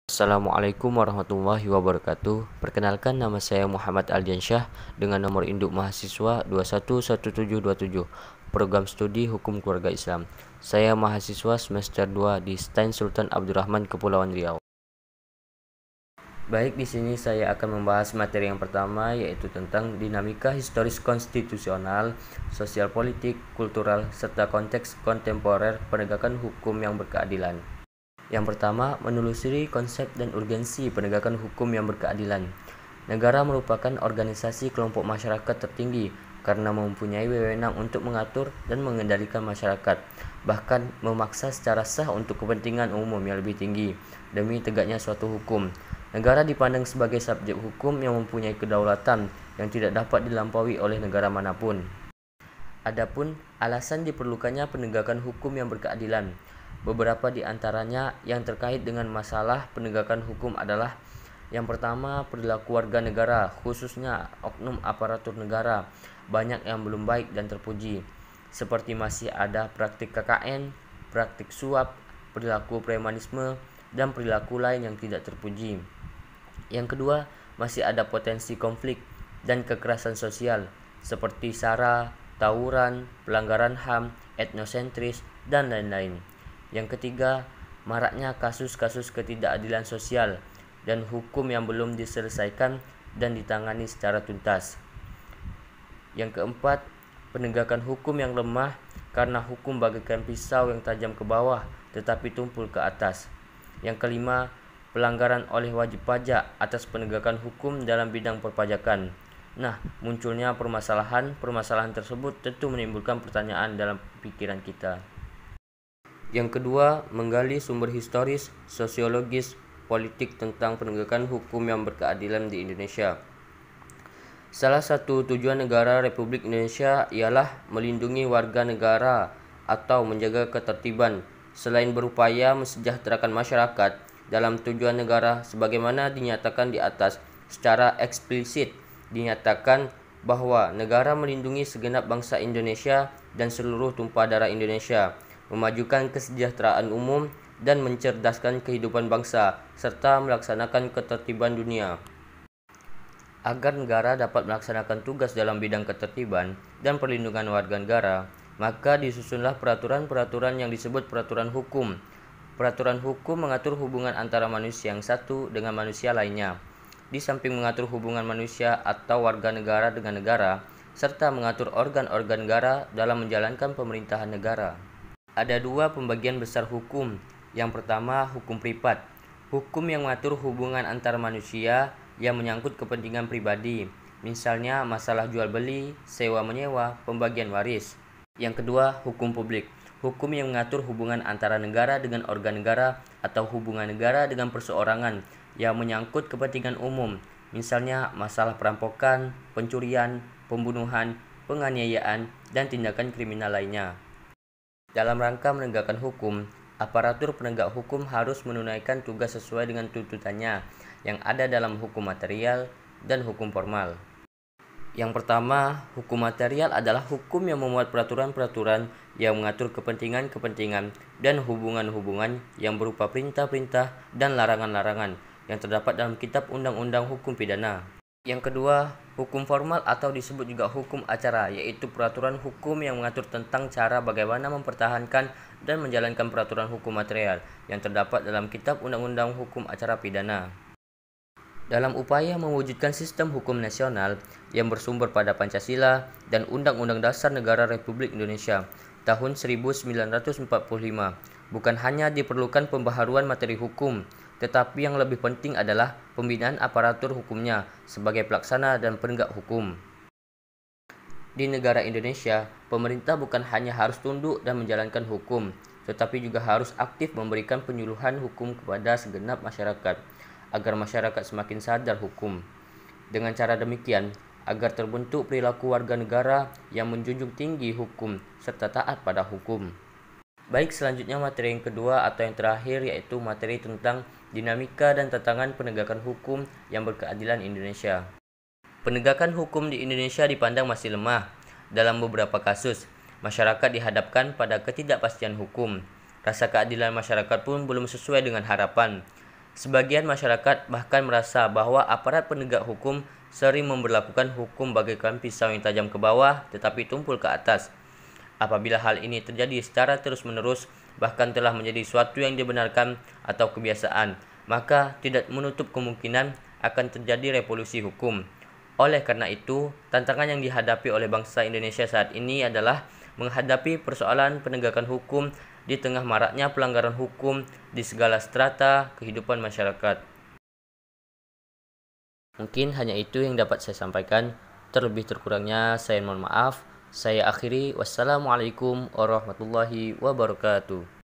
Assalamualaikum warahmatullahi wabarakatuh. Perkenalkan, nama saya Muhammad Aldiansyah dengan nomor induk mahasiswa 211727, program studi Hukum Keluarga Islam. Saya mahasiswa semester 2 di STAIN Sultan Abdurrahman, Kepulauan Riau. Baik, di sini saya akan membahas materi yang pertama, yaitu tentang dinamika historis konstitusional, sosial politik, kultural, serta konteks kontemporer penegakan hukum yang berkeadilan. Yang pertama, menelusuri konsep dan urgensi penegakan hukum yang berkeadilan. Negara merupakan organisasi kelompok masyarakat tertinggi karena mempunyai wewenang untuk mengatur dan mengendalikan masyarakat, bahkan memaksa secara sah untuk kepentingan umum yang lebih tinggi demi tegaknya suatu hukum. Negara dipandang sebagai subjek hukum yang mempunyai kedaulatan yang tidak dapat dilampaui oleh negara manapun. Adapun alasan diperlukannya penegakan hukum yang berkeadilan, beberapa di antaranya yang terkait dengan masalah penegakan hukum adalah: yang pertama, perilaku warga negara, khususnya oknum aparatur negara, banyak yang belum baik dan terpuji, seperti masih ada praktik KKN, praktik suap, perilaku premanisme, dan perilaku lain yang tidak terpuji. Yang kedua, masih ada potensi konflik dan kekerasan sosial, seperti SARA, tawuran, pelanggaran HAM, etnosentris, dan lain-lain. Yang ketiga, maraknya kasus-kasus ketidakadilan sosial dan hukum yang belum diselesaikan dan ditangani secara tuntas. Yang keempat, penegakan hukum yang lemah karena hukum bagaikan pisau yang tajam ke bawah tetapi tumpul ke atas. Yang kelima, pelanggaran oleh wajib pajak atas penegakan hukum dalam bidang perpajakan. Nah, munculnya permasalahan tersebut tentu menimbulkan pertanyaan dalam pikiran kita. Yang kedua, menggali sumber historis, sosiologis, politik tentang penegakan hukum yang berkeadilan di Indonesia. Salah satu tujuan negara Republik Indonesia ialah melindungi warga negara atau menjaga ketertiban, selain berupaya mensejahterakan masyarakat. Dalam tujuan negara sebagaimana dinyatakan di atas, secara eksplisit dinyatakan bahwa negara melindungi segenap bangsa Indonesia dan seluruh tumpah darah Indonesia, memajukan kesejahteraan umum dan mencerdaskan kehidupan bangsa, serta melaksanakan ketertiban dunia. Agar negara dapat melaksanakan tugas dalam bidang ketertiban dan perlindungan warga negara, maka disusunlah peraturan-peraturan yang disebut peraturan hukum. Peraturan hukum mengatur hubungan antara manusia yang satu dengan manusia lainnya. Di samping mengatur hubungan manusia atau warga negara dengan negara, serta mengatur organ-organ negara dalam menjalankan pemerintahan negara. Ada dua pembagian besar hukum. Yang pertama, hukum privat. Hukum yang mengatur hubungan antar manusia yang menyangkut kepentingan pribadi, misalnya masalah jual beli, sewa menyewa, pembagian waris. Yang kedua, hukum publik. Hukum yang mengatur hubungan antara negara dengan organ negara atau hubungan negara dengan perseorangan yang menyangkut kepentingan umum, misalnya masalah perampokan, pencurian, pembunuhan, penganiayaan, dan tindakan kriminal lainnya. Dalam rangka menegakkan hukum, aparatur penegak hukum harus menunaikan tugas sesuai dengan tuntutannya yang ada dalam hukum material dan hukum formal. Yang pertama, hukum material adalah hukum yang memuat peraturan-peraturan yang mengatur kepentingan-kepentingan dan hubungan-hubungan yang berupa perintah-perintah dan larangan-larangan yang terdapat dalam Kitab Undang-Undang Hukum Pidana. Yang kedua, hukum formal atau disebut juga hukum acara, yaitu peraturan hukum yang mengatur tentang cara bagaimana mempertahankan dan menjalankan peraturan hukum material yang terdapat dalam Kitab Undang-Undang Hukum Acara Pidana. Dalam upaya mewujudkan sistem hukum nasional yang bersumber pada Pancasila dan Undang-Undang Dasar Negara Republik Indonesia tahun 1945, bukan hanya diperlukan pembaharuan materi hukum, tetapi yang lebih penting adalah pembinaan aparatur hukumnya sebagai pelaksana dan penegak hukum. Di negara Indonesia, pemerintah bukan hanya harus tunduk dan menjalankan hukum, tetapi juga harus aktif memberikan penyuluhan hukum kepada segenap masyarakat, agar masyarakat semakin sadar hukum. Dengan cara demikian, agar terbentuk perilaku warga negara yang menjunjung tinggi hukum serta taat pada hukum. Baik, selanjutnya materi yang kedua atau yang terakhir, yaitu materi tentang dinamika dan tantangan penegakan hukum yang berkeadilan Indonesia. Penegakan hukum di Indonesia dipandang masih lemah. Dalam beberapa kasus, masyarakat dihadapkan pada ketidakpastian hukum. Rasa keadilan masyarakat pun belum sesuai dengan harapan. Sebagian masyarakat bahkan merasa bahwa aparat penegak hukum sering memberlakukan hukum bagaikan pisau yang tajam ke bawah tetapi tumpul ke atas. Apabila hal ini terjadi secara terus-menerus, bahkan telah menjadi suatu yang dibenarkan atau kebiasaan, maka tidak menutup kemungkinan akan terjadi revolusi hukum. Oleh karena itu, tantangan yang dihadapi oleh bangsa Indonesia saat ini adalah menghadapi persoalan penegakan hukum di tengah maraknya pelanggaran hukum di segala strata kehidupan masyarakat. Mungkin hanya itu yang dapat saya sampaikan. Terlebih terkurangnya saya mohon maaf. Saya akhiri. Wassalamualaikum warahmatullahi wabarakatuh.